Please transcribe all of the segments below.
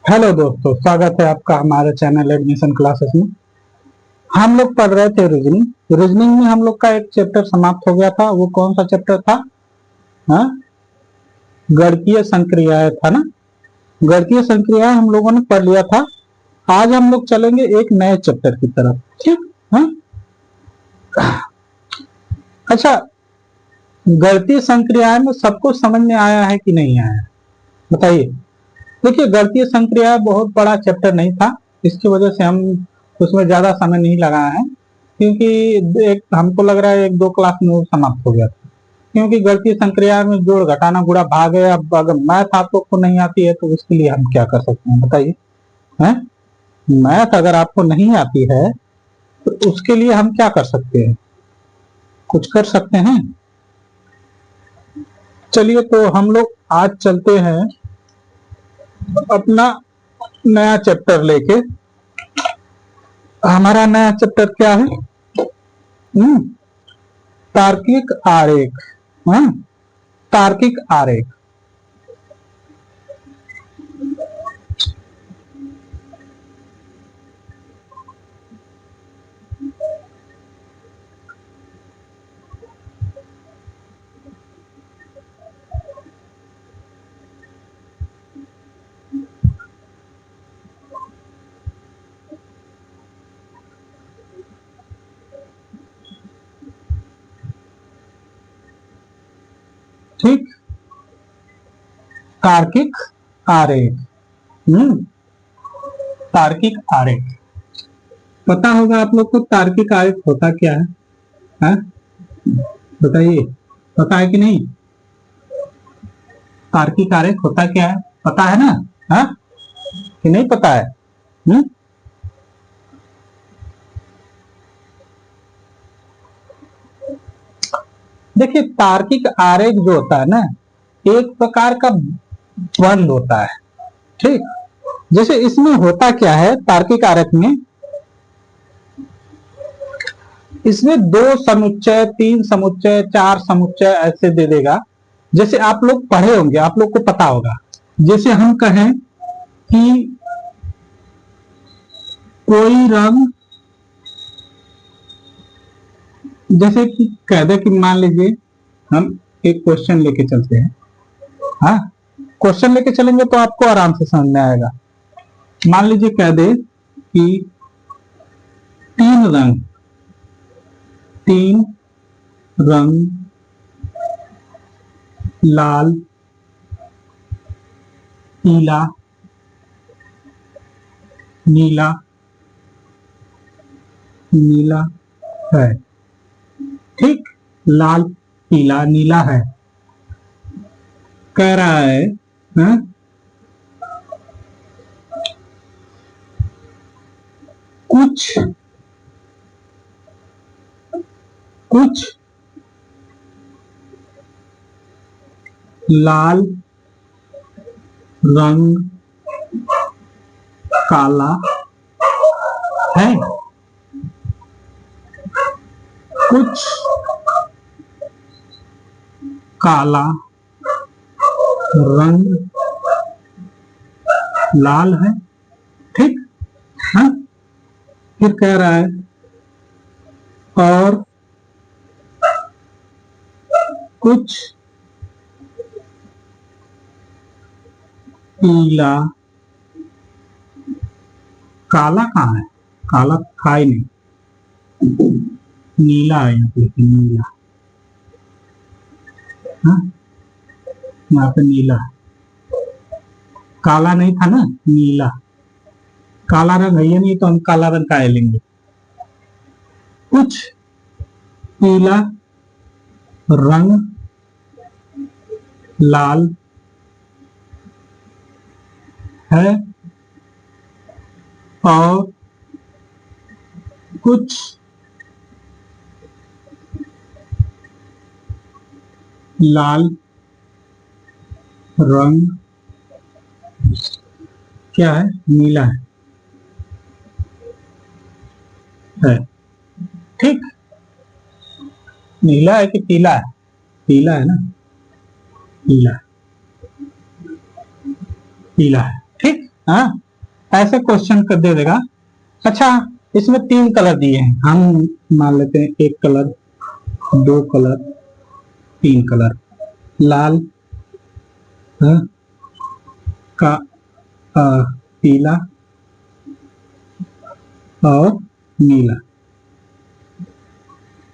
Hello दोस्तों, स्वागत है आपका हमारे चैनल एडमिशन क्लासेस में। हम लोग पढ़ रहे थे रीजनिंग। रीजनिंग में हम लोग का एक चैप्टर समाप्त हो गया था। वो कौन सा चैप्टर था? हाँ, गणकीय संक्रियाएं था ना। गणकीय संक्रियाएं हम लोगों ने पढ़ लिया था। आज हम लोग चलेंगे एक नए चैप्टर की तरफ। ठीक। हाँ, अच्छा, गणकीय संक्रियाएं में सबको समझ में आया है कि नहीं आया? बताइए। देखिए, गणकीय संक्रिया बहुत बड़ा चैप्टर नहीं था, इसकी वजह से हम उसमें ज्यादा समय नहीं लगाए हैं, क्योंकि एक हमको लग रहा है एक दो क्लास में वो समाप्त हो गया था। क्योंकि गणकीय संक्रिया में जोड़ घटाना गुणा भाग है। अब अगर मैथ आपको को नहीं आती है तो उसके लिए हम क्या कर सकते हैं, बताइए। हैं, मैथ अगर आपको नहीं आती है तो उसके लिए हम क्या कर सकते हैं? कुछ कर सकते हैं? चलिए, तो हम लोग आज चलते हैं अपना नया चैप्टर लेके। हमारा नया चैप्टर क्या है? तार्किक आरेख। हाँ, तार्किक आरेख। ठीक, तार्किक आरेख। तार्किक आरेख पता होगा आप लोग को। तार्किक आरेख होता क्या है? हाँ? बताइए, पता है कि नहीं? तार्किक आरेख होता क्या है, पता है ना? हाँ, कि नहीं पता है? देखिए, तार्किक आरेख जो होता है ना, एक प्रकार का बंध होता है। ठीक, जैसे इसमें होता क्या है तार्किक आरेख में, इसमें दो समुच्चय, तीन समुच्चय, चार समुच्चय ऐसे दे देगा। जैसे आप लोग पढ़े होंगे, आप लोग को पता होगा। जैसे हम कहें कि कोई रंग, जैसे कि कह दे कि मान लीजिए हम एक क्वेश्चन लेके चलते हैं। हाँ, क्वेश्चन लेके चलेंगे तो आपको आराम से समझ में आएगा। मान लीजिए कह दे कि तीन रंग, तीन रंग लाल, पीला, नीला, नीला है। ठीक, लाल, पीला, नीला है। कह रहा है, हाँ? कुछ कुछ लाल रंग काला है, कुछ काला रंग लाल है। ठीक। हाँ, फिर कह रहा है और कुछ पीला, काला कहाँ है? काला था ही नहीं, नीला है यहाँ पे, नीला। हाँ, यहाँ पे नीला, काला नहीं था ना, नीला। काला रंग है ये नहीं तो हम काला रंग का लेंगे। कुछ पीला रंग लाल है और कुछ लाल रंग क्या है? नीला है। ठीक, नीला है कि पीला है? पीला है ना, पीला। पीला है। ठीक, हाँ, ऐसे क्वेश्चन कर दे देगा। अच्छा, इसमें 3 कलर दिए हैं, हम मान लेते हैं 1 कलर, 2 कलर, 3 कलर, लाल, हाँ, का पीला और नीला।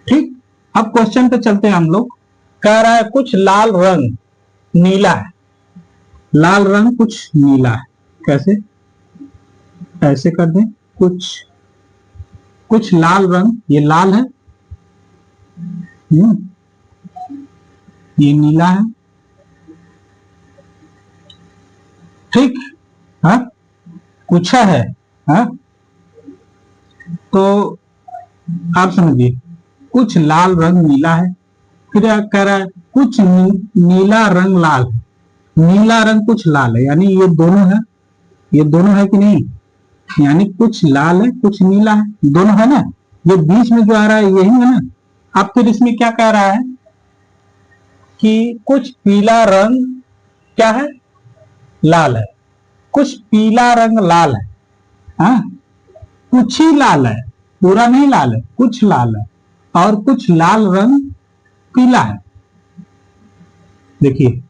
ठीक, अब क्वेश्चन पे चलते हैं हम लोग। कह रहा है कुछ लाल रंग नीला है, लाल रंग कुछ नीला है, कैसे? ऐसे कर दें, कुछ लाल रंग, ये लाल है, ये नीला है। ठीक, हाँ, कुछ है, हाँ, तो आप समझिए, कुछ लाल रंग नीला है, फिर कह रहा है कुछ नीला रंग लाल है, नीला रंग कुछ लाल है, यानी ये दोनों है, ये दोनों है कि नहीं? यानी कुछ लाल है कुछ नीला है, दोनों है ना, ये बीच में जो आ रहा है यही है ना। अब फिर इसमें क्या कह रहा है कि कुछ पीला रंग क्या है, लाल है, कुछ पीला रंग लाल है, हाँ, कुछ ही लाल है, पूरा नहीं लाल है, कुछ लाल है, और कुछ लाल रंग पीला है। देखिए,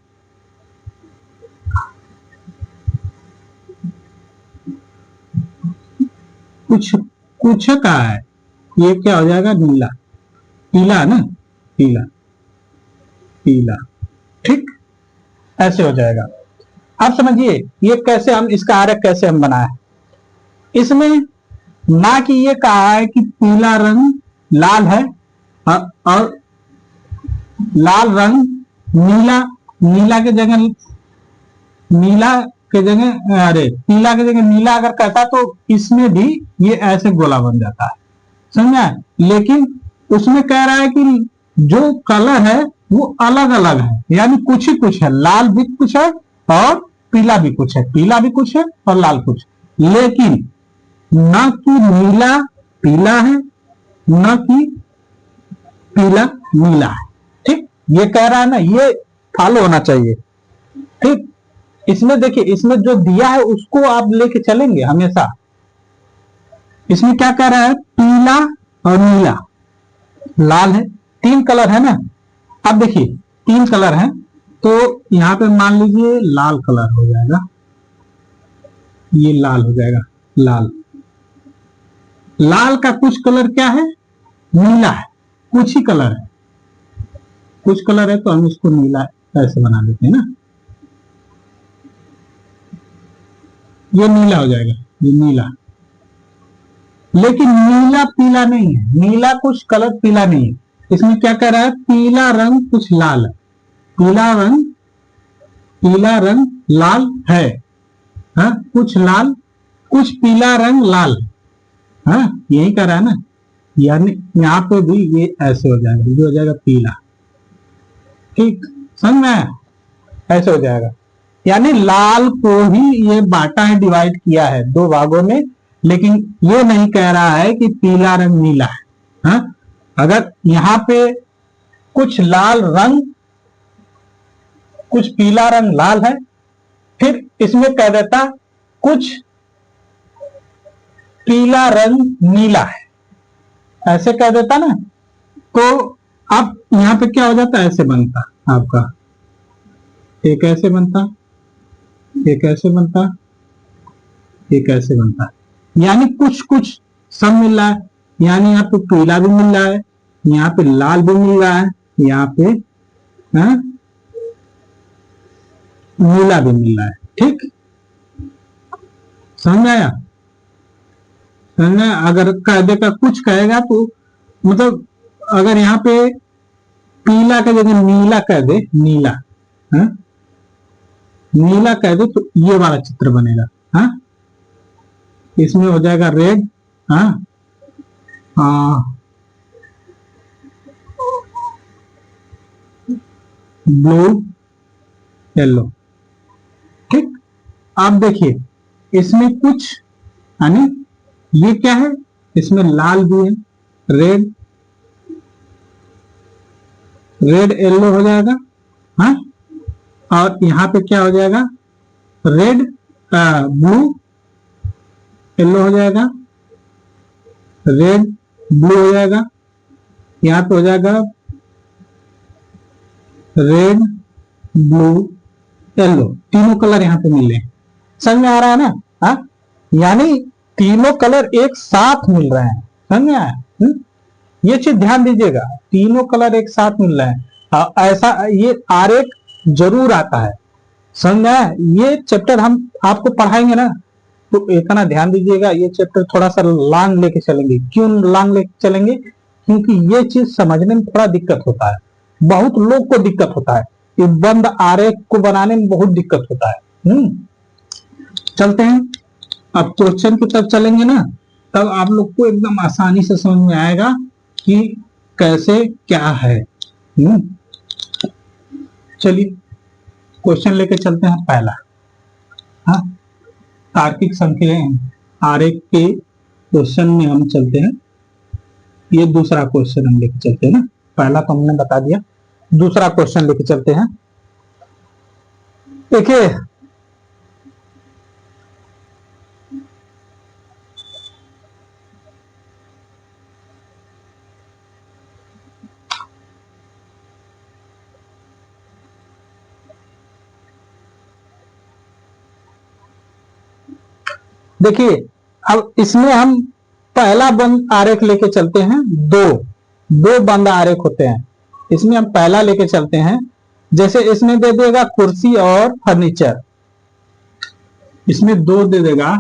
कुछ का है, ये क्या हो जाएगा, नीला, पीला ना, पीला, पीला। ठीक, ऐसे हो जाएगा। अब समझिए ये कैसे हम इसका आरेख कैसे हम बनाए। इसमें ना कि ये कहा है कि पीला रंग लाल है और लाल रंग नीला, नीला के जगह नीला के जगह, अरे पीला के जगह नीला अगर कहता तो इसमें भी ये ऐसे गोला बन जाता है, समझा? लेकिन उसमें कह रहा है कि जो कलर है वो अलग अलग है, यानी कुछ ही कुछ है, लाल भी कुछ है और पीला भी कुछ है, पीला भी कुछ है और लाल कुछ, लेकिन न कि नीला पीला है न कि पीला नीला है। ठीक, ये कह रहा है ना, ये फॉलो होना चाहिए। ठीक, इसमें देखिए, इसमें जो दिया है उसको आप लेके चलेंगे हमेशा। इसमें क्या कह रहा है, पीला और नीला, लाल है, 3 कलर है ना। अब देखिए 3 कलर है, तो यहां पे मान लीजिए लाल कलर हो जाएगा, ये लाल हो जाएगा, लाल, लाल का कुछ कलर क्या है, नीला है, कुछ ही कलर है, कुछ कलर है तो हम इसको नीला ऐसे बना देते हैं ना, ये नीला हो जाएगा, ये नीला। लेकिन नीला पीला नहीं है, नीला कुछ कलर पीला नहीं है। इसमें क्या कह रहा है, पीला रंग कुछ लाल है, पीला रंग लाल है, हाँ, कुछ लाल कुछ पीला रंग लाल, हाँ, यही कह रहा है ना। यानी यहाँ पे भी ये ऐसे हो जाएगा, ये हो जाएगा पीला। ठीक, समझ में, ऐसे हो जाएगा। यानी लाल को ही ये बांटा है, डिवाइड किया है 2 भागों में, लेकिन ये नहीं कह रहा है कि पीला रंग नीला है। हाँ? अगर यहाँ पे कुछ लाल रंग कुछ पीला रंग लाल है, फिर इसमें कह देता कुछ पीला रंग नीला है, ऐसे कह देता ना, तो अब यहाँ पे क्या हो जाता, ऐसे बनता आपका, एक ऐसे बनता, एक ऐसे बनता, एक ऐसे बनता, यानी कुछ कुछ सब मिल रहा है। यानी यहाँ पे पीला भी मिल रहा है, यहाँ पे लाल भी मिल रहा है, यहाँ पे नीला भी मिल रहा है। ठीक, समझ आया? अगर कायदे का कुछ कहेगा तो मतलब अगर यहाँ पे पीला का जगह नीला कह दे, नीला, हाँ, नीला कह दे तो ये वाला चित्र बनेगा। हाँ, इसमें हो जाएगा रेड, हाँ, ब्लू, येलो। ठीक, आप देखिए इसमें कुछ, यानी ये क्या है, इसमें लाल भी है, रेड, रेड येलो हो जाएगा, हाँ, और यहाँ पे क्या हो जाएगा, रेड ब्लू येलो हो जाएगा, रेड ब्लू हो जाएगा, यहाँ पे हो जाएगा रेड ब्लू येलो, तीनों कलर यहाँ पे मिल रहे हैं। समझ में आ रहा है ना? हाँ, यानी तीनों कलर एक साथ मिल रहे हैं। समझ में आया? ये चीज ध्यान दीजिएगा, तीनों कलर एक साथ मिल रहे हैं। ऐसा ये आरेख जरूर आता है। समझ में आया? ये चैप्टर हम आपको पढ़ाएंगे ना, तो इतना ध्यान दीजिएगा, ये चैप्टर थोड़ा सा लॉन्ग लेके चलेंगे। क्यों लॉन्ग लेके चलेंगे? क्योंकि ये चीज समझने में थोड़ा दिक्कत होता है, बहुत लोग को दिक्कत होता है, इस बंद आरेख को बनाने में बहुत दिक्कत होता है। चलते हैं अब क्वेश्चन की तरफ चलेंगे ना, तब आप लोग को एकदम आसानी से समझ में आएगा कि कैसे क्या है। चलिए क्वेश्चन लेके चलते हैं पहला। हाँ, तार्किक संख्या आरेख के क्वेश्चन में हम चलते हैं। ये दूसरा क्वेश्चन हम लेके चलते हैं ना, पहला तो हमने बता दिया, दूसरा क्वेश्चन लेके चलते हैं। देखिए देखिए अब इसमें हम पहला बंद आरेख लेके चलते हैं। दो बंद आरेख होते हैं, इसमें हम पहला लेके चलते हैं। जैसे इसमें दे देगा कुर्सी और फर्नीचर, इसमें दो दे देगा,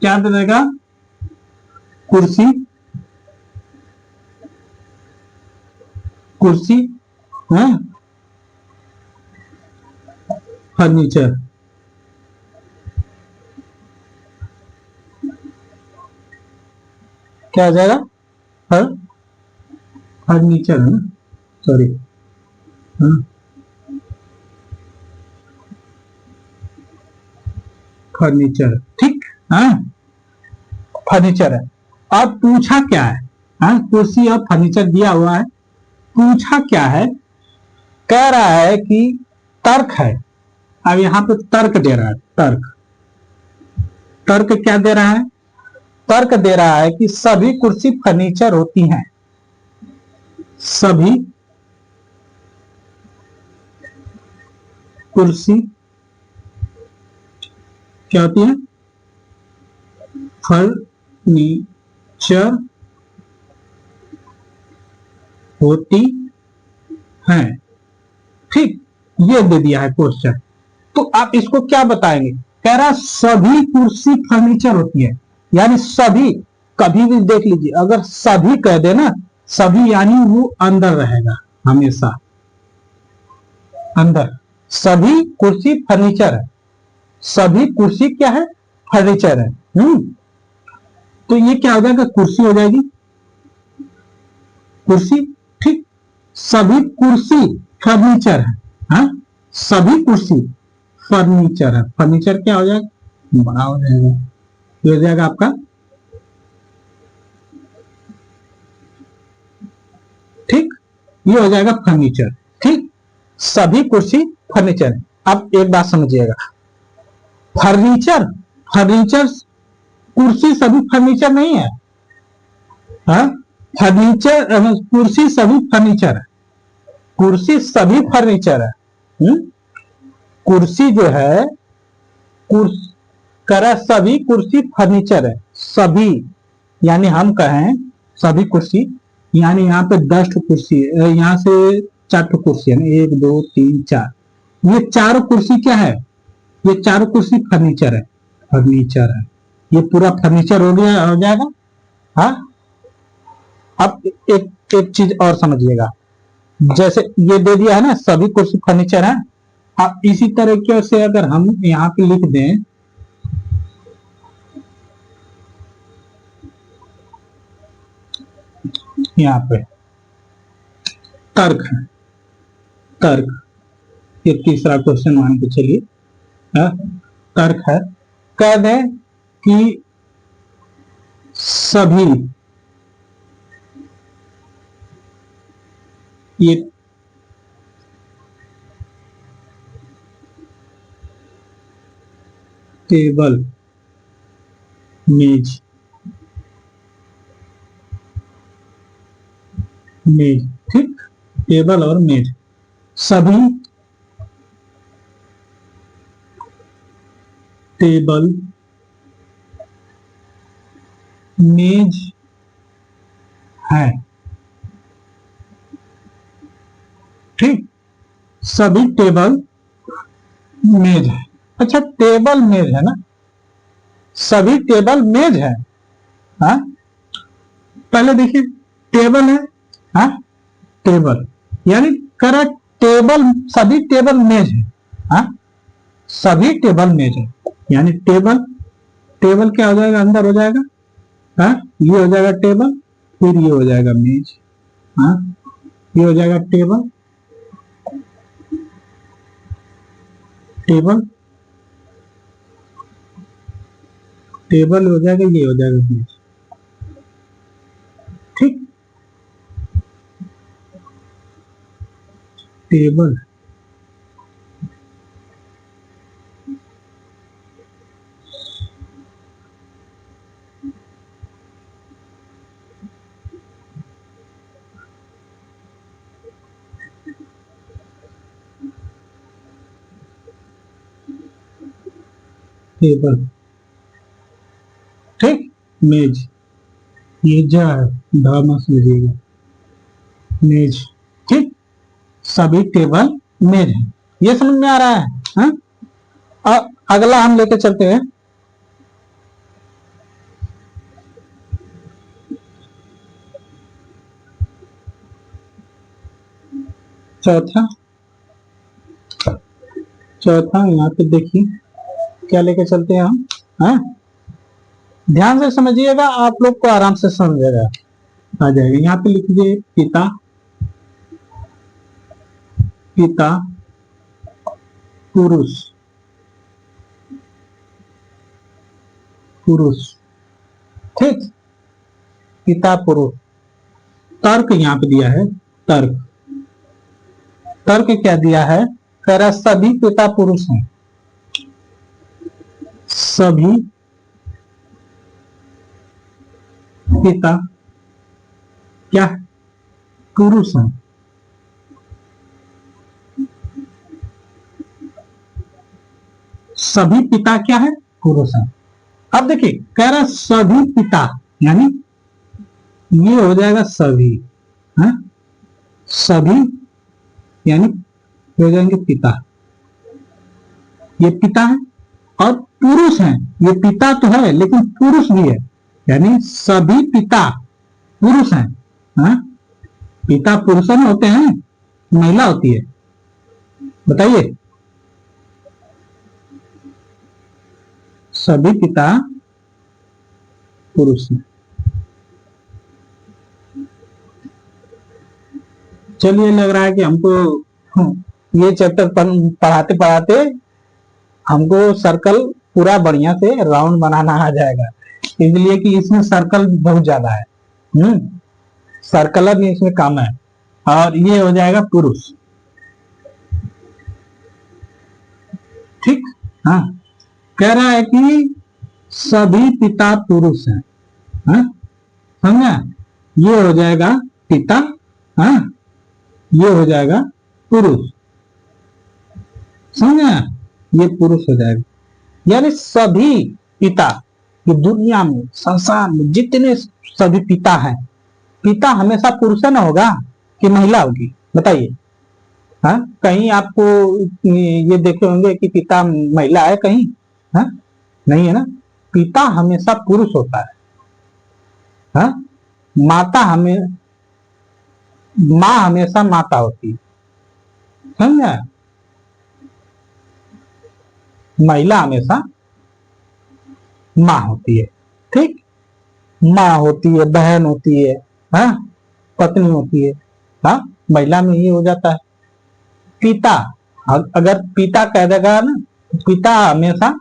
क्या दे देगा? कुर्सी, कुर्सी है, फर्नीचर। क्या आ जाएगा? फर्नीचर है ना, सॉरी, फर्नीचर, ठीक है, फर्नीचर है। और पूछा क्या है? कुर्सी और फर्नीचर दिया हुआ है, पूछा क्या है? कह रहा है कि तर्क है। अब यहाँ पे तर्क दे रहा है, तर्क, तर्क क्या दे रहा है? तर्क दे रहा है कि सभी कुर्सी फर्नीचर होती हैं, सभी कुर्सी क्या होती है? फर्नीचर होती हैं, ठीक। ये दे दिया है क्वेश्चन, तो आप इसको क्या बताएंगे? कह रहा सभी कुर्सी फर्नीचर होती है, यानी सभी, कभी भी देख लीजिए, अगर सभी कह दे ना, सभी यानी वो अंदर रहेगा हमेशा, अंदर। सभी कुर्सी फर्नीचर है, सभी कुर्सी क्या है? फर्नीचर है। तो ये क्या हो जाएगा? कुर्सी हो जाएगी, कुर्सी, ठीक। सभी कुर्सी फर्नीचर है, हाँ? सभी कुर्सी फर्नीचर है, फर्नीचर क्या हो जाएगा? बड़ा हो जाएगा, ये हो जाएगा आपका, ठीक, ये हो जाएगा फर्नीचर, ठीक। सभी कुर्सी फर्नीचर है। अब एक बात समझिएगा, फर्नीचर, फर्नीचर कुर्सी सभी फर्नीचर नहीं है, हाँ? फर्नीचर कुर्सी सभी फर्नीचर है, कुर्सी सभी फर्नीचर है। कुर्सी जो है, करा सभी कुर्सी फर्नीचर है, सभी यानी हम कहें सभी कुर्सी, यानी यहाँ पे 10 कुर्सी है, यहाँ से 4 कुर्सी है ना, 1 2 3 4, ये चारों कुर्सी क्या है? ये चारों कुर्सी फर्नीचर है, फर्नीचर है, ये पूरा फर्नीचर हो गया, हो जाएगा। हाँ, अब एक चीज और समझिएगा, जैसे ये दे दिया है ना सभी कुर्सी फर्नीचर है। अब इसी तरीके से अगर हम यहाँ पे लिख दें, यहाँ पे तर्क है, तर्क, ये तीसरा क्वेश्चन मान के चलिए, तर्क है, कह दें कि सभी, ये टेबल, मेज, मेज, ठीक, टेबल और मेज सभी टेबल, मेज है, ठीक, सभी टेबल मेज है। अच्छा, टेबल मेज है ना, सभी टेबल मेज है। हाँ, पहले देखिए टेबल है, हाँ, टेबल यानी करा टेबल, सभी टेबल मेज है, हाँ, सभी टेबल मेज है, यानी टेबल, टेबल क्या हो जाएगा, अंदर हो जाएगा, हाँ, ये हो जाएगा टेबल, फिर ये हो जाएगा मेज, हाँ, ये हो जाएगा टेबल, टेबल, टेबल हो जाएगा, ये हो जाएगा मेज, ठीक, टेबल, टेबल, ठीक, मेज, ये जा है, धामा समझिएगा, मेज, ठीक, सभी टेबल मेज है, ये समझ में आ रहा है, हाँ? अगला हम लेके चलते हैं, चौथा, चौथा यहाँ पे देखिए क्या लेके चलते हैं हम, हाँ, ध्यान से समझिएगा, आप लोग को आराम से समझेगा आ जाएगा। यहाँ पे लिख दीजिए पिता, पिता पुरुष, पुरुष, ठीक, पिता पुरुष, तर्क यहाँ पे दिया है, तर्क, तर्क क्या दिया है, कह रहा सभी पिता पुरुष हैं, सभी पिता क्या पुरुष हैं, सभी पिता क्या है, पुरुष हैं। अब देखिए कह रहा सभी पिता, यानी ये हो जाएगा सभी, है? सभी यानी हो जाएंगे पिता, ये पिता है और पुरुष हैं, ये पिता तो है लेकिन पुरुष भी है, यानी सभी पिता पुरुष हैं, है? पिता पुरुष में होते हैं, महिला होती है, बताइए, सभी पिता पुरुष हैं। चलिए लग रहा है कि हमको ये चैप्टर पढ़ाते पढ़ाते हमको सर्कल पूरा बढ़िया से राउंड बनाना आ जाएगा, इसलिए कि इसमें सर्कल बहुत ज्यादा है, सर्कलर भी इसमें कम है, और ये हो जाएगा पुरुष, ठीक, हाँ, कह रहा है कि सभी पिता पुरुष हैं, हाँ, समझा, ये हो जाएगा पिता, हाँ, ये हो जाएगा पुरुष, समझा, ये पुरुष हो जाएगा, यानी सभी पिता, ये दुनिया में संसार में जितने सभी पिता हैं, पिता हमेशा पुरुष ना होगा कि महिला होगी, बताइए, हाँ, कहीं आपको ये देखे होंगे कि पिता महिला है कहीं, हाँ, नहीं है ना, पिता हमेशा पुरुष होता है, हाँ, माता हमें, माँ हमेशा माता होती है, समझा, महिला हमेशा माँ होती है, ठीक, माँ होती है, बहन होती है, हाँ, पत्नी होती है, हाँ, महिला में ये हो जाता है, पिता, अगर पिता कह देगा ना, पिता हमेशा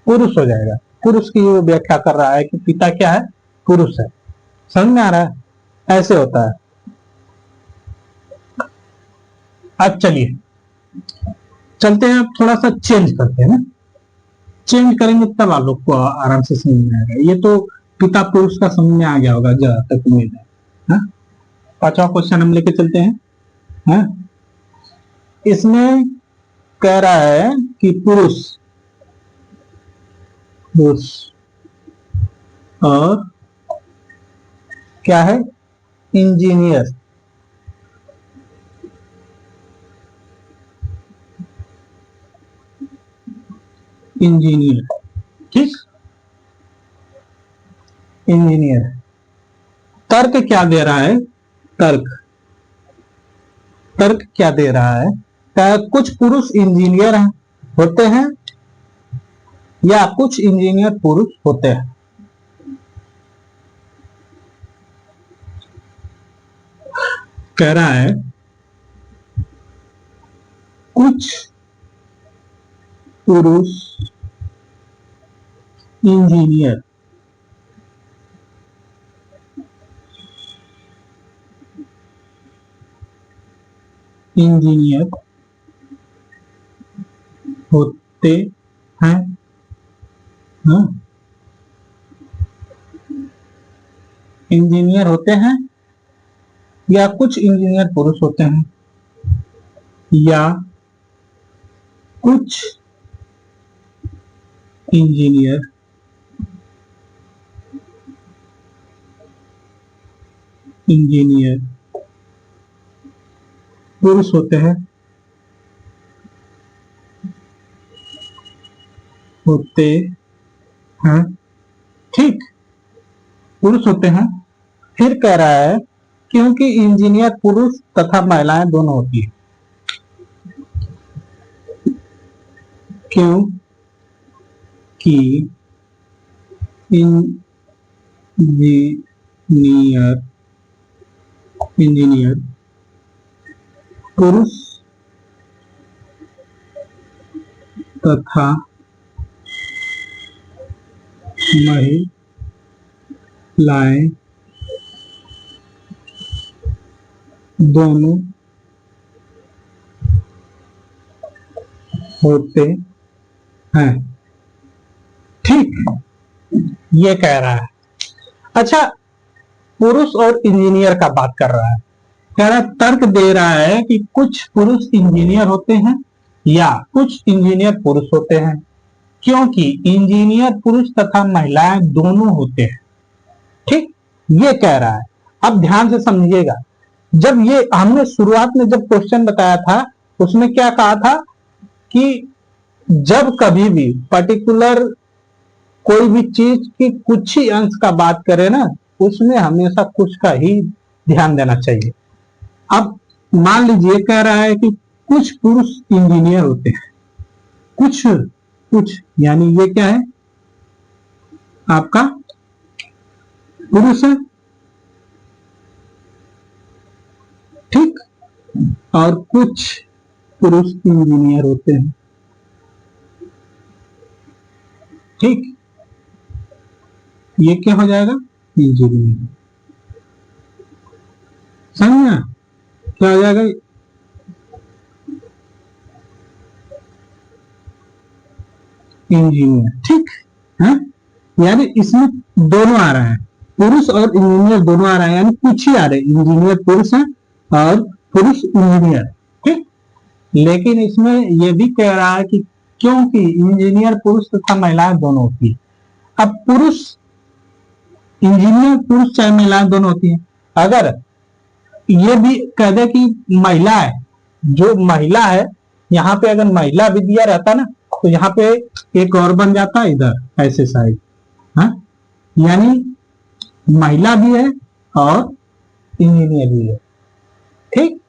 पुरुष हो जाएगा, पुरुष की वो व्याख्या कर रहा है कि पिता क्या है, पुरुष है, समझ में आ रहा है, ऐसे होता है। अब चलिए चलते हैं, थोड़ा सा चेंज करते हैं ना, चेंज करेंगे तब आप लोग को आराम से समझ में आएगा। ये तो पिता पुरुष का समझ में आ गया होगा जहाँ तक उम्मीद है। हाँ? पांचवा क्वेश्चन हम लेके चलते हैं। हाँ? इसमें कह रहा है कि पुरुष और क्या है, इंजीनियर। ठीक, इंजीनियर। तर्क क्या दे रहा है, तर्क क्या दे रहा है, कुछ पुरुष इंजीनियर होते हैं या कुछ इंजीनियर पुरुष होते हैं। कह रहा है कुछ पुरुष इंजीनियर होते हैं। हाँ? इंजीनियर होते हैं या कुछ इंजीनियर पुरुष होते हैं या कुछ इंजीनियर पुरुष होते हैं, ठीक, पुरुष होते हैं। फिर कह रहा है क्योंकि इंजीनियर पुरुष तथा महिलाएं दोनों होती है, क्योंकि इंजीनियर पुरुष तथा महिलाएं दोनों होते हैं। ठीक, ये कह रहा है। अच्छा, पुरुष और इंजीनियर का बात कर रहा है। कह रहा है, तर्क दे रहा है कि कुछ पुरुष इंजीनियर होते हैं या कुछ इंजीनियर पुरुष होते हैं, क्योंकि इंजीनियर पुरुष तथा महिलाएं दोनों होते हैं। ठीक, ये कह रहा है। अब ध्यान से समझिएगा, जब ये हमने शुरुआत में जब क्वेश्चन बताया था उसमें क्या कहा था कि जब कभी भी पर्टिकुलर कोई भी चीज की कुछ ही अंश का बात करे ना, उसमें हमेशा कुछ का ही ध्यान देना चाहिए। अब मान लीजिए कह रहा है कि कुछ पुरुष इंजीनियर होते हैं, कुछ यानी ये क्या है, आपका पुरुष है, ठीक, और कुछ पुरुष इंजीनियर होते हैं। ठीक, ये क्या हो जाएगा, इंजीनियर। समझना क्या हो जाएगा, इंजीनियर। ठीक है, यानी इसमें दोनों आ रहा है, पुरुष और इंजीनियर दोनों आ रहा है, यानी कुछ ही आ रहे, इंजीनियर पुरुष है और पुरुष इंजीनियर। ठीक, लेकिन इसमें यह भी कह रहा है कि क्योंकि इंजीनियर पुरुष तथा महिलाएं दोनों होती है। अब पुरुष इंजीनियर पुरुष चाहे महिलाएं दोनों होती है, अगर ये भी कह दे कि महिला है, जो महिला है यहाँ पे अगर महिला भी दिया रहता ना तो यहाँ पे एक और बन जाता इधर ऐसे साइड। हाँ, यानी महिला भी है और इंजीनियर भी है। ठीक,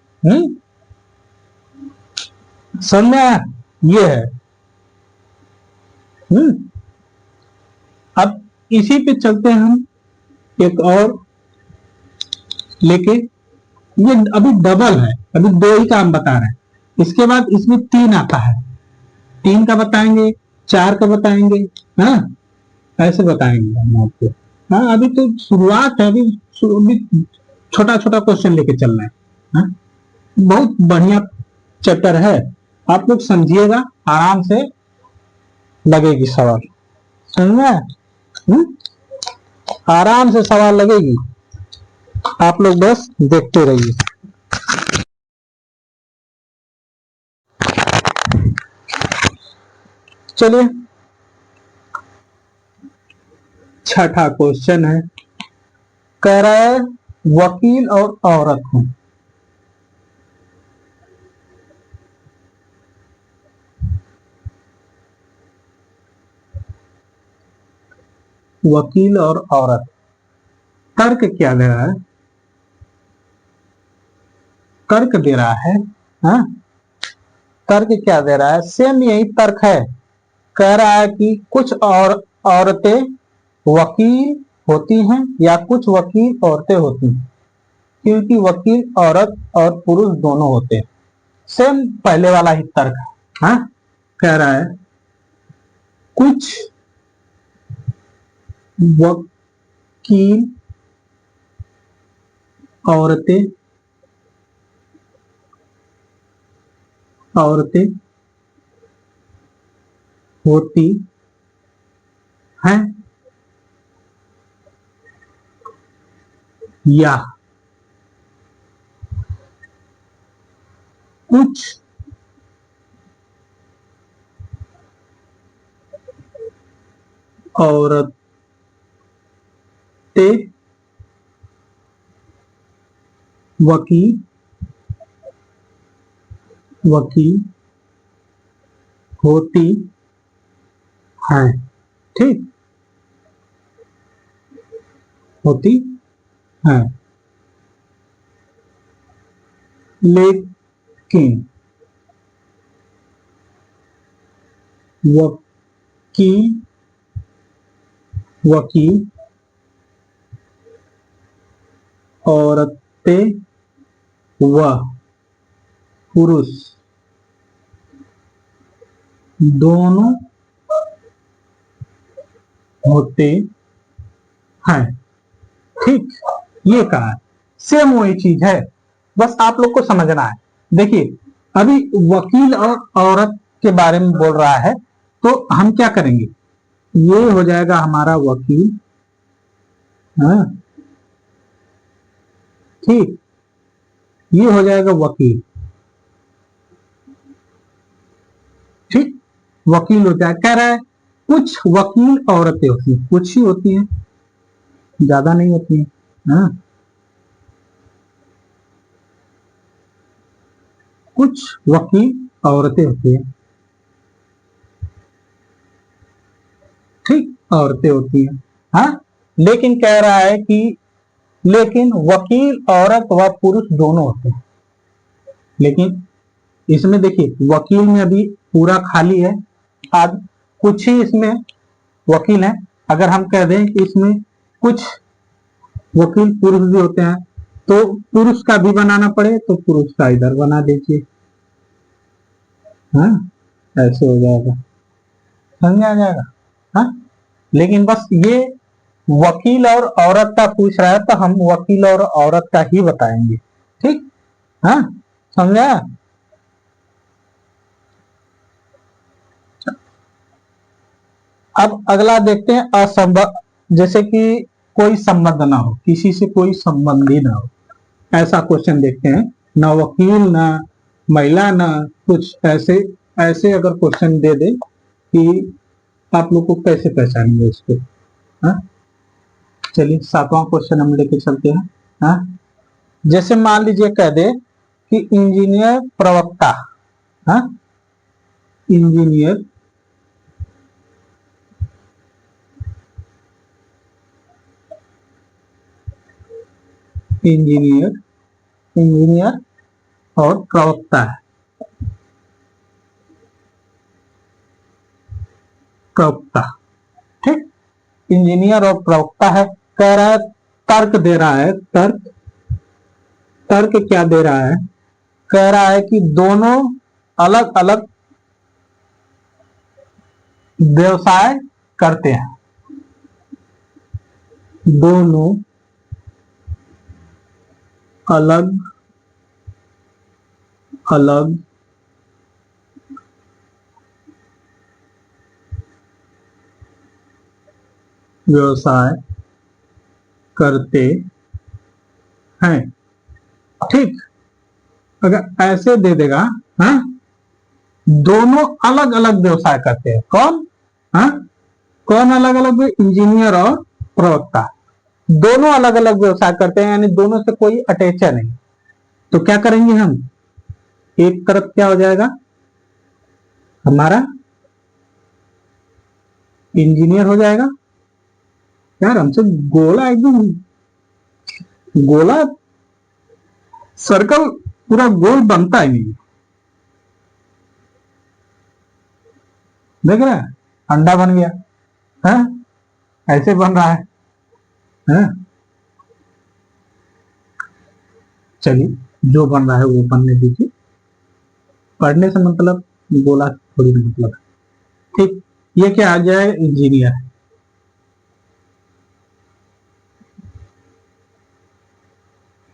समझ में आया, ये है। अब इसी पे चलते हैं हम एक और लेके, ये अभी डबल है, अभी दो ही का हम बता रहे हैं, इसके बाद इसमें 3 आता है, 3 का बताएंगे, 4 का बताएंगे। हाँ, ऐसे बताएंगे हम आपको। हाँ, अभी तो शुरुआत है, अभी छोटा छोटा क्वेश्चन लेके चल रहे हैं। हाँ? बहुत बढ़िया चैप्टर है, आप लोग समझिएगा, आराम से लगेगी सवाल, समझ में आया? आराम से सवाल लगेगी, आप लोग बस देखते रहिए। चलिए छठा क्वेश्चन है, कह रहा है वकील और औरत हूं, वकील और औरत, तर्क क्या दे रहा है? तर्क दे रहा है, हाँ तर्क क्या दे रहा है? सेम यही तर्क है, कह रहा है कि कुछ और औरतें वकील होती हैं या कुछ वकील औरतें होती हैं, क्योंकि वकील औरत और पुरुष दोनों होते हैं। सेम पहले वाला ही तर्क है, हाँ कह रहा है कुछ वकील औरतें औरतें होती हैं या कुछ औरतें वकील वकील होती हैं, ठीक, होती हैं, लेकिन वकील वकील औरतें व पुरुष दोनों होते हैं, ठीक, ये कहा है। सेम वही चीज है, बस आप लोग को समझना है। देखिए अभी वकील और औरत के बारे में बोल रहा है, तो हम क्या करेंगे, ये हो जाएगा हमारा वकील, हाँ ठीक, ये हो जाएगा वकील, ठीक, वकील होता है। कह रहा है कुछ वकील औरतें होती हैं, कुछ ही होती हैं, ज्यादा नहीं होती हैं, हाँ कुछ वकील औरतें होती हैं, ठीक, औरतें होती हैं, हाँ लेकिन कह रहा है कि लेकिन वकील औरत व पुरुष दोनों होते हैं। लेकिन इसमें देखिए वकील में अभी पूरा खाली है, आज कुछ ही इसमें वकील है। अगर हम कह दें कि इसमें कुछ वकील पुरुष भी होते हैं, तो पुरुष का भी बनाना पड़े तो पुरुष का इधर बना दीजिए, हाँ ऐसे हो जाएगा, समझ आ जाएगा, हाँ लेकिन बस ये वकील और औरत का पूछ रहा है, तो हम वकील और औरत का ही बताएंगे, ठीक, हाँ समझा। अब अगला देखते हैं असंबद्ध, जैसे कि कोई संबंध ना हो, किसी से कोई संबंध ही ना हो, ऐसा क्वेश्चन देखते हैं, ना वकील ना महिला ना कुछ, ऐसे ऐसे अगर क्वेश्चन दे दे कि आप लोग को कैसे पहचानेंगे उसको, हाँ चलिए सातवां क्वेश्चन हम लेके चलते हैं, हाँ जैसे मान लीजिए कह दे कि इंजीनियर प्रवक्ता, हाँ इंजीनियर इंजीनियर इंजीनियर और प्रवक्ता है, प्रवक्ता, ठीक, इंजीनियर और प्रवक्ता है। कह रहा है तर्क दे रहा है, तर्क तर्क क्या दे रहा है? कह रहा है कि दोनों अलग अलग व्यवसाय करते हैं, दोनों अलग अलग व्यवसाय करते हैं। ठीक, अगर ऐसे दे देगा, हाँ, दोनों अलग अलग व्यवसाय करते हैं। कौन? हाँ, कौन अलग अलग? इंजीनियर और प्रवक्ता दोनों अलग अलग व्यवसाय करते हैं, यानी दोनों से कोई अटैचर नहीं। तो क्या करेंगे हम? एक तरफ क्या हो जाएगा हमारा? इंजीनियर हो जाएगा। यार हमसे गोला एकदम गोला सर्कल पूरा गोल बनता ही नहीं। देख रहे हैं, अंडा बन गया है, ऐसे बन रहा है? चलिए, जो बन रहा है वो बनने दीजिए। पढ़ने से मतलब गोला थोड़ी ना मतलब है। ठीक, ये क्या आ जाए? इंजीनियर।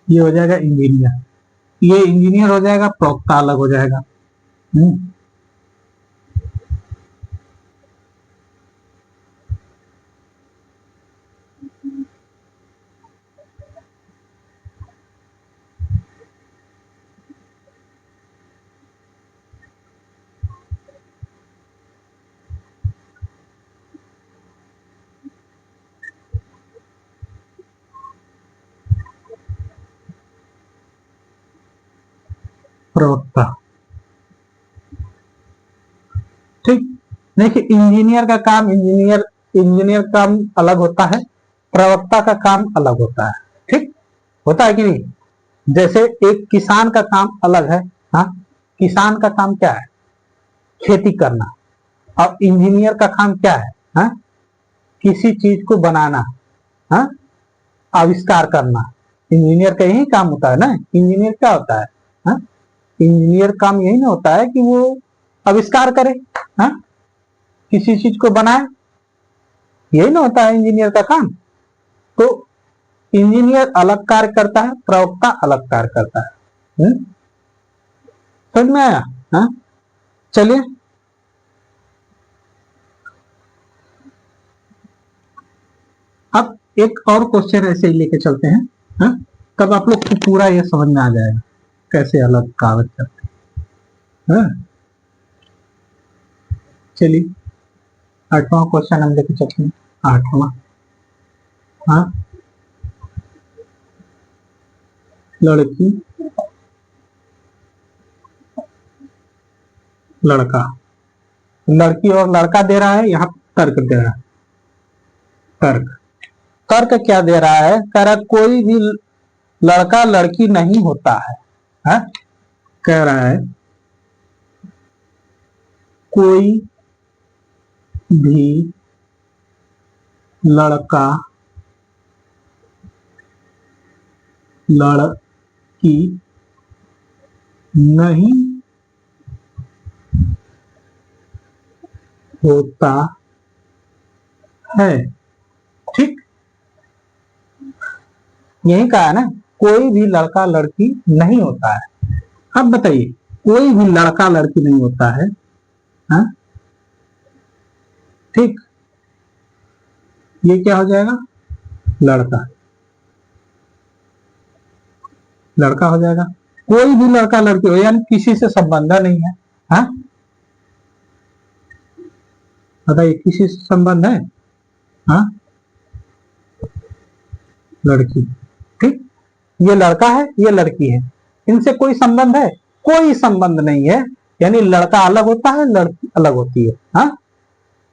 ये हो जाएगा इंजीनियर। ये इंजीनियर हो जाएगा, प्रवक्ता अलग हो जाएगा। प्रवक्ता। ठीक, देखिए इंजीनियर का काम इंजीनियर काम अलग होता है, प्रवक्ता का काम अलग होता है। ठीक, होता है कि नहीं? जैसे एक किसान का काम अलग है। हाँ, किसान का काम क्या है? खेती करना। और इंजीनियर का काम क्या है? हाँ, किसी चीज को बनाना, हाँ, आविष्कार करना। इंजीनियर का यही काम होता है ना। इंजीनियर क्या होता है? हाँ, इंजीनियर काम यही ना होता है कि वो आविष्कार करे, हाँ, किसी चीज को बनाए। यही ना होता है इंजीनियर का काम। तो इंजीनियर अलग कार्य करता है, प्रवक्ता अलग कार्य करता है। समझ में आया? हाँ, चलिए अब एक और क्वेश्चन ऐसे ही लेके चलते हैं। हाँ, तब आप लोग को पूरा ये समझ में आ जाएगा कैसे अलग कागज करते हैं। हाँ? चलिए 8वां क्वेश्चन हम लेके चलते हैं। 8वां, हाँ, लड़की लड़का। लड़की और लड़का दे रहा है, यहाँ तर्क दे रहा है। तर्क तर्क क्या दे रहा है? कह रहा कोई भी लड़का लड़की नहीं होता है? कह रहा है कोई भी लड़का लड़की नहीं होता है। ठीक, यही कहा ना, कोई भी लड़का लड़की नहीं होता है। अब बताइए, कोई भी लड़का लड़की नहीं होता है। हाँ? ठीक, ये क्या हो जाएगा? लड़का लड़का हो जाएगा। कोई भी लड़का लड़की हो, यानी किसी से संबंध नहीं है। हाँ, बताइए, किसी से संबंध है? हाँ, लड़की। ठीक, ये लड़का है, ये लड़की है, इनसे कोई संबंध है? कोई संबंध नहीं है। यानी लड़का अलग होता है, लड़की अलग होती है। हाँ,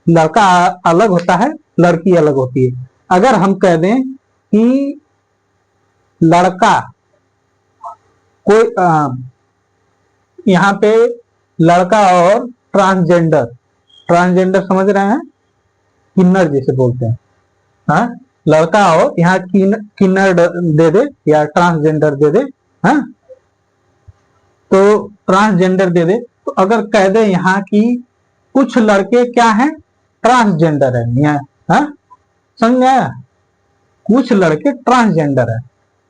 लड़का अलग होता है, लड़की अलग होती है। अगर हम कह दें कि लड़का कोई यहाँ पे लड़का और ट्रांसजेंडर, ट्रांसजेंडर समझ रहे हैं? किन्नर जिसे बोलते हैं। हाँ, लड़का और यहाँ किन्नर दे दे या ट्रांसजेंडर दे दे। हाँ, तो ट्रांसजेंडर दे दे। तो अगर कह दे यहाँ की कुछ लड़के क्या हैं? ट्रांसजेंडर है। हाँ, समझ में आया? कुछ लड़के ट्रांसजेंडर है,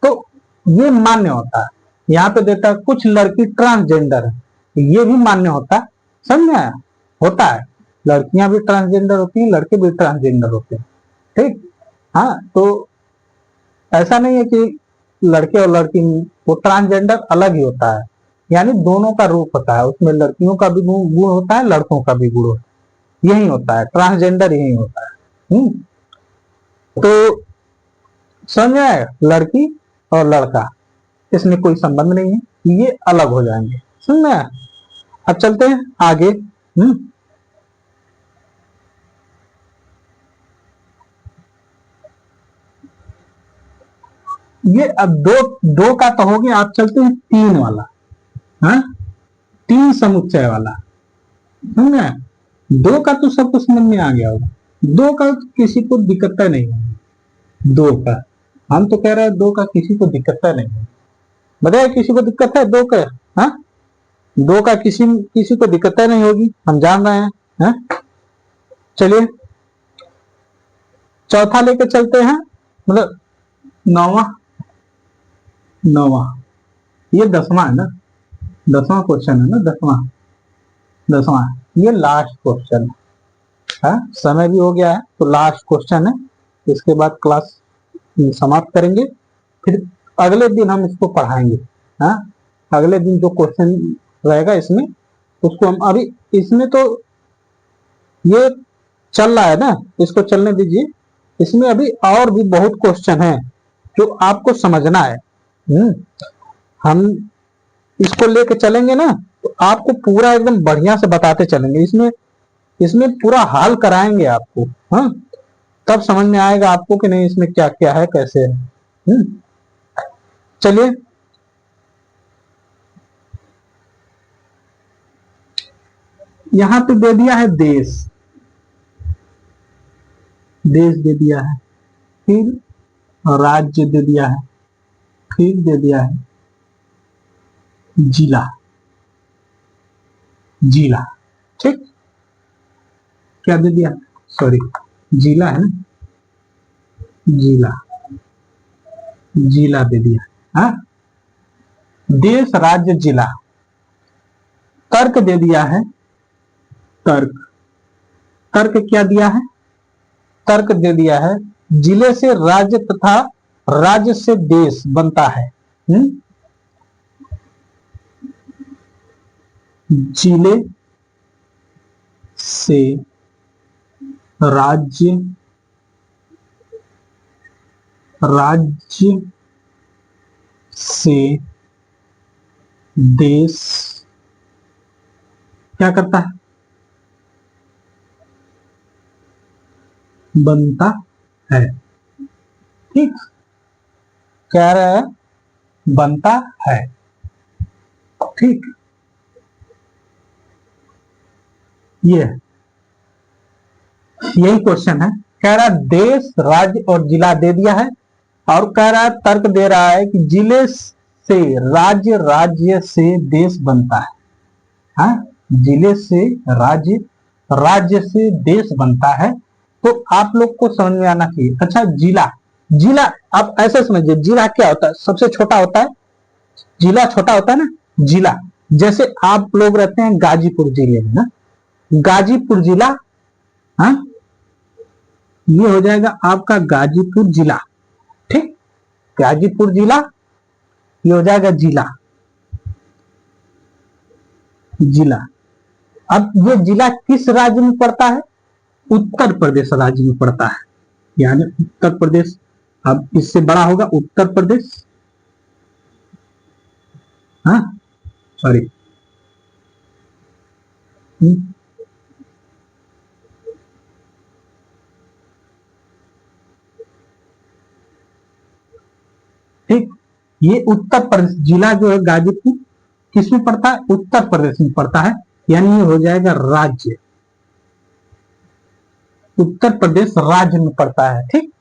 तो ये मान्य होता है। यहाँ पे देता है कुछ लड़की ट्रांसजेंडर है, ये भी मान्य होता है। समझ में आया? होता है, लड़कियां भी ट्रांसजेंडर होती हैं, लड़के भी ट्रांसजेंडर होते हैं। ठीक, हाँ, तो ऐसा नहीं है कि लड़के और लड़की, वो ट्रांसजेंडर अलग ही होता है, यानी दोनों का रूप होता है, उसमें लड़कियों का भी गुण होता है, लड़कों का भी गुण होता है, यही होता है ट्रांसजेंडर, यही होता है। तो समझ में आया, लड़की और लड़का इसमें कोई संबंध नहीं है, ये अलग हो जाएंगे, समझ में आया। अब चलते हैं आगे। ये अब दो दो का तो हो गया, आप चलते हैं तीन वाला। हाँ, तीन समुच्चय वाला, समझ में? दो का तो सबको समझ में आ गया होगा, दो का किसी को दिक्कत नहीं होगी, दो का हम तो कह रहे हैं, दो का किसी को दिक्कत नहीं है, बताइए किसी को दिक्कत है दो का? हाँ, दो का किसी किसी को दिक्कत नहीं होगी, हम जान रहे हैं। हाँ? चलिए चौथा लेकर चलते हैं, मतलब नौवा, नौवा, ये 10वां है ना, 10वां क्वेश्चन है ना, 10वां ये लास्ट क्वेश्चन है। समय भी हो गया है, तो लास्ट क्वेश्चन है, इसके बाद क्लास समाप्त करेंगे, फिर अगले दिन हम इसको पढ़ाएंगे। हाँ, अगले दिन जो क्वेश्चन रहेगा इसमें, उसको हम अभी, इसमें तो ये चल रहा है ना, इसको चलने दीजिए, इसमें अभी और भी बहुत क्वेश्चन है जो आपको समझना है। हम इसको लेके चलेंगे ना, तो आपको पूरा एकदम बढ़िया से बताते चलेंगे, इसमें इसमें पूरा हाल कराएंगे आपको। हाँ, तब समझ में आएगा आपको कि नहीं इसमें क्या क्या है, कैसे है। चलिए यहां पे दे दिया है देश, देश दे दिया है, फिर राज्य दे दिया है, फिर दे दिया है जिला, जिला, ठीक, क्या दे दिया, सॉरी जिला है ना, जिला, जिला दे दिया। हाँ, देश राज्य जिला, तर्क दे दिया है, तर्क, तर्क क्या दिया है, तर्क दे दिया है, जिले से राज्य तथा राज्य से देश बनता है। जिले से राज्य, राज्य से देश क्या करता है, बनता है, ठीक, कह रहा है बनता है, ठीक, ये यही क्वेश्चन है। कह रहा है देश राज्य और जिला दे दिया है, और कह रहा है तर्क दे रहा है कि जिले से राज्य, राज्य से देश बनता है। हाँ, जिले से राज्य, राज्य से देश बनता है, तो आप लोग को समझ में आना चाहिए। अच्छा, जिला, जिला आप ऐसे समझिए, जिला क्या होता है, सबसे छोटा होता है, जिला छोटा होता है ना, जिला, जैसे आप लोग रहते हैं गाजीपुर जिले में ना, गाजीपुर जिला, हाँ, ये हो जाएगा आपका गाजीपुर जिला, ठीक, गाजीपुर जिला, ये हो जाएगा जिला, जिला। अब ये जिला किस राज्य में पड़ता है, उत्तर प्रदेश राज्य में पड़ता है, यानी उत्तर प्रदेश, अब इससे बड़ा होगा उत्तर प्रदेश, हाँ, सॉरी, ठीक, ये उत्तर प्रदेश जिला जो है गाजीपुर किसमें पड़ता है, उत्तर प्रदेश में पड़ता है, यानी ये हो जाएगा राज्य, उत्तर प्रदेश राज्य में पड़ता है, ठीक।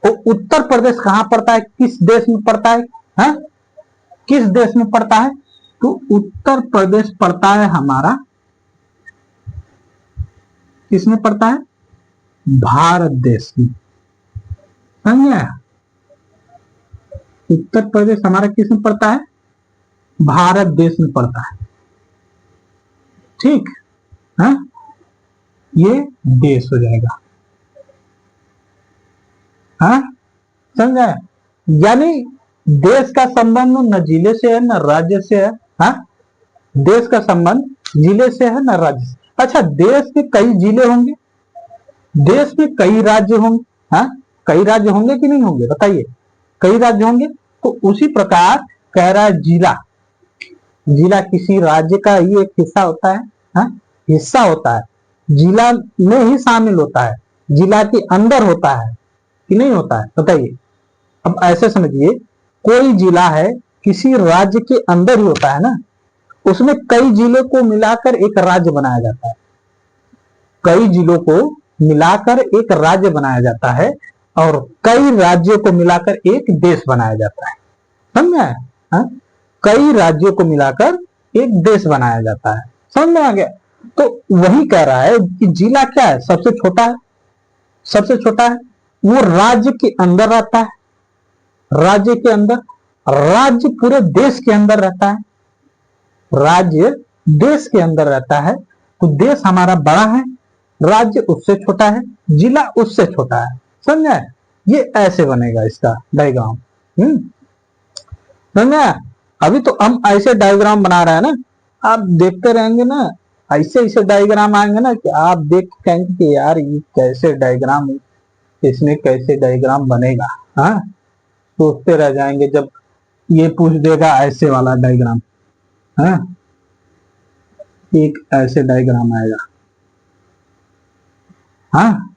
तो उत्तर प्रदेश कहां पड़ता है, किस देश में पड़ता है, हा? किस देश में पड़ता है, तो उत्तर प्रदेश पड़ता है हमारा, किसमें पड़ता है, भारत देश में, समझ आया, उत्तर प्रदेश हमारा किस में पड़ता है, भारत देश में पड़ता है, ठीक, हाँ, ये देश हो जाएगा। हाँ, समझा? यानी देश का संबंध न जिले से है न राज्य से है। हाँ, देश का संबंध जिले से है न राज्य से। अच्छा, देश के कई जिले होंगे, देश में कई राज्य होंगे। हाँ, कई राज्य होंगे कि नहीं होंगे, बताइए? कई राज्य होंगे। तो उसी प्रकार कह रहा है जिला, जिला किसी राज्य का ही एक हिस्सा होता है। हाँ, हिस्सा होता है, जिला में ही शामिल होता है, जिला के अंदर होता है कि नहीं होता है, बताइए? अब ऐसे समझिए, कोई जिला है किसी राज्य के अंदर ही होता है ना, उसमें कई जिलों को मिलाकर एक राज्य बनाया जाता है, कई जिलों को मिलाकर एक राज्य बनाया जाता है, और कई राज्यों को मिलाकर एक देश बनाया जाता है। समझा? हाँ, कई राज्यों को मिलाकर एक देश बनाया जाता है। समझ में आ गया? तो वही कह रहा है कि जिला क्या है, सबसे छोटा है, सबसे छोटा है, वो राज्य के अंदर रहता है, राज्य के अंदर, राज्य पूरे देश के अंदर रहता है, राज्य देश के अंदर रहता है। तो देश हमारा बड़ा है, राज्य उससे छोटा है, जिला उससे छोटा है। समझा? ये ऐसे बनेगा इसका डायग्राम। समझा? अभी तो हम ऐसे डायग्राम बना रहे हैं ना, आप देखते रहेंगे ना, ऐसे ऐसे डायग्राम आएंगे ना कि आप देख कहेंगे कि यार ये कैसे डायग्राम, इसमें कैसे डायग्राम बनेगा। हाँ, सोचते रह जाएंगे जब ये पूछ देगा ऐसे वाला डायग्राम। हाँ, एक ऐसे डायग्राम आएगा, हाँ,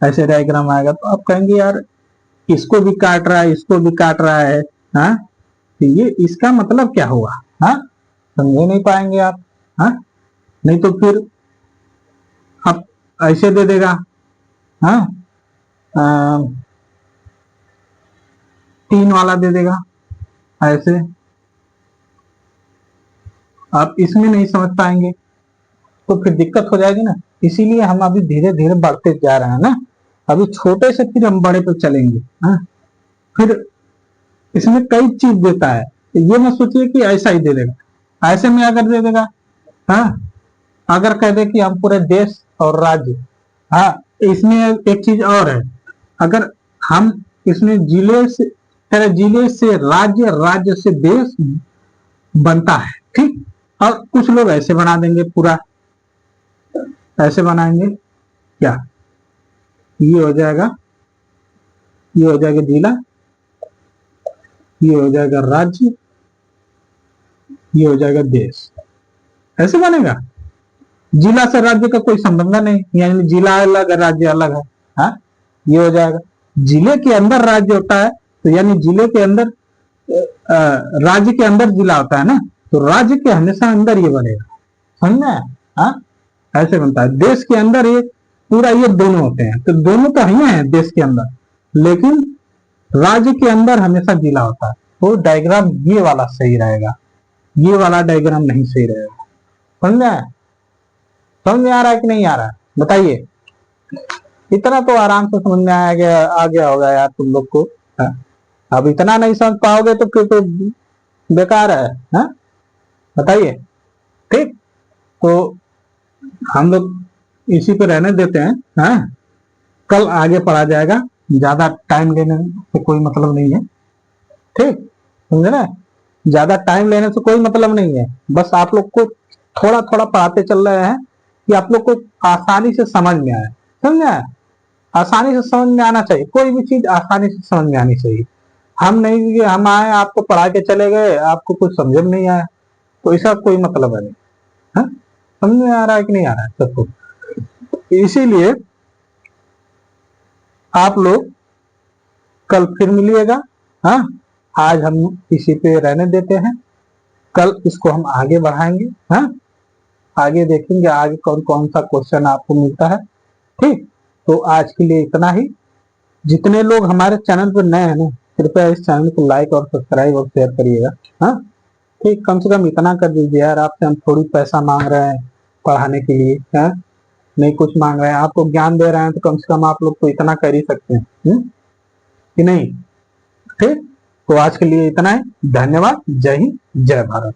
ऐसे डायग्राम आएगा तो आप कहेंगे यार इसको भी काट रहा है, इसको भी काट रहा है। हाँ, तो ये इसका मतलब क्या हुआ? हाँ, समझ नहीं पाएंगे आप। हाँ, नहीं तो फिर आप ऐसे दे देगा। हाँ, 3 वाला दे देगा ऐसे, आप इसमें नहीं समझ पाएंगे तो फिर दिक्कत हो जाएगी ना। इसीलिए हम अभी धीरे धीरे बढ़ते जा रहे हैं ना, अभी छोटे से फिर हम बड़े पे चलेंगे। हाँ, फिर इसमें कई चीज देता है, तो ये मत सोचिए कि ऐसा ही दे देगा। ऐसे में अगर दे देगा, हाँ, अगर कह दे कि हम पूरे देश और राज्य, हाँ, इसमें एक चीज और है, अगर हम इसमें जिले से, जिले से राज्य, राज्य से देश बनता है, ठीक। और कुछ लोग ऐसे बना देंगे, पूरा ऐसे बनाएंगे, क्या ये हो जाएगा, ये हो जाएगा जिला, ये हो जाएगा राज्य, ये हो जाएगा देश। ऐसे बनेगा। जिला से राज्य का कोई संबंध नहीं, यानी जिला अलग है, राज्य अलग है। हाँ, ये हो जाएगा। जिले के अंदर राज्य होता है, तो यानी जिले के अंदर राज्य के अंदर जिला होता है ना, तो राज्य के हमेशा अंदर ये बनेगा। समझना है? हाँ, ऐसे बनता है। देश के अंदर ये पूरा, ये दोनों होते हैं, तो दोनों तो ही है देश के अंदर, लेकिन राज्य के अंदर हमेशा जिला होता है। तो डायग्राम ये वाला सही रहेगा, ये वाला डायग्राम नहीं सही रहेगा। समझ में? समझ में आ रहा है कि नहीं आ रहा है, बताइए? इतना तो आराम से समझ में आ गया होगा यार तुम लोग को। अब इतना नहीं समझ पाओगे तो फिर तो बेकार है। हाँ, बताइए? ठीक, तो हम लोग इसी पे रहने देते हैं। हाँ, कल आगे पढ़ा जाएगा, ज्यादा टाइम लेने से कोई मतलब नहीं है, ठीक, समझे ना? ज्यादा टाइम लेने से कोई मतलब नहीं है, बस आप लोग को थोड़ा थोड़ा पढ़ाते चल रहे हैं कि आप लोग को आसानी से समझ में आए। समझे? आसानी से समझ में आना चाहिए, कोई भी चीज आसानी से समझ में आनी चाहिए। हम नहीं, हम आए आपको पढ़ा के चले गए, आपको कुछ समझ में नहीं आया, तो इसका कोई मतलब है नहीं। हाँ? समझ में आ रहा है कि नहीं आ रहा है सबको? इसीलिए आप लोग कल फिर मिलिएगा। हाँ, आज हम इसी पे रहने देते हैं, कल इसको हम आगे बढ़ाएंगे। हाँ, आगे देखेंगे आगे कौन कौन सा क्वेश्चन आपको मिलता है। ठीक, तो आज के लिए इतना ही। जितने लोग हमारे चैनल पर नए हैं ना, कृपया इस चैनल को लाइक और सब्सक्राइब और शेयर करिएगा। हाँ, ठीक, कम से कम इतना कर दीजिए यार, आपसे हम थोड़ी पैसा मांग रहे हैं पढ़ाने के लिए। हाँ, नहीं कुछ मांग रहे हैं, आपको ज्ञान दे रहे हैं, तो कम से कम आप लोग तो इतना कर ही सकते हैं कि नहीं? ठीक, तो आज के लिए इतना है। धन्यवाद। जय हिंद, जय भारत।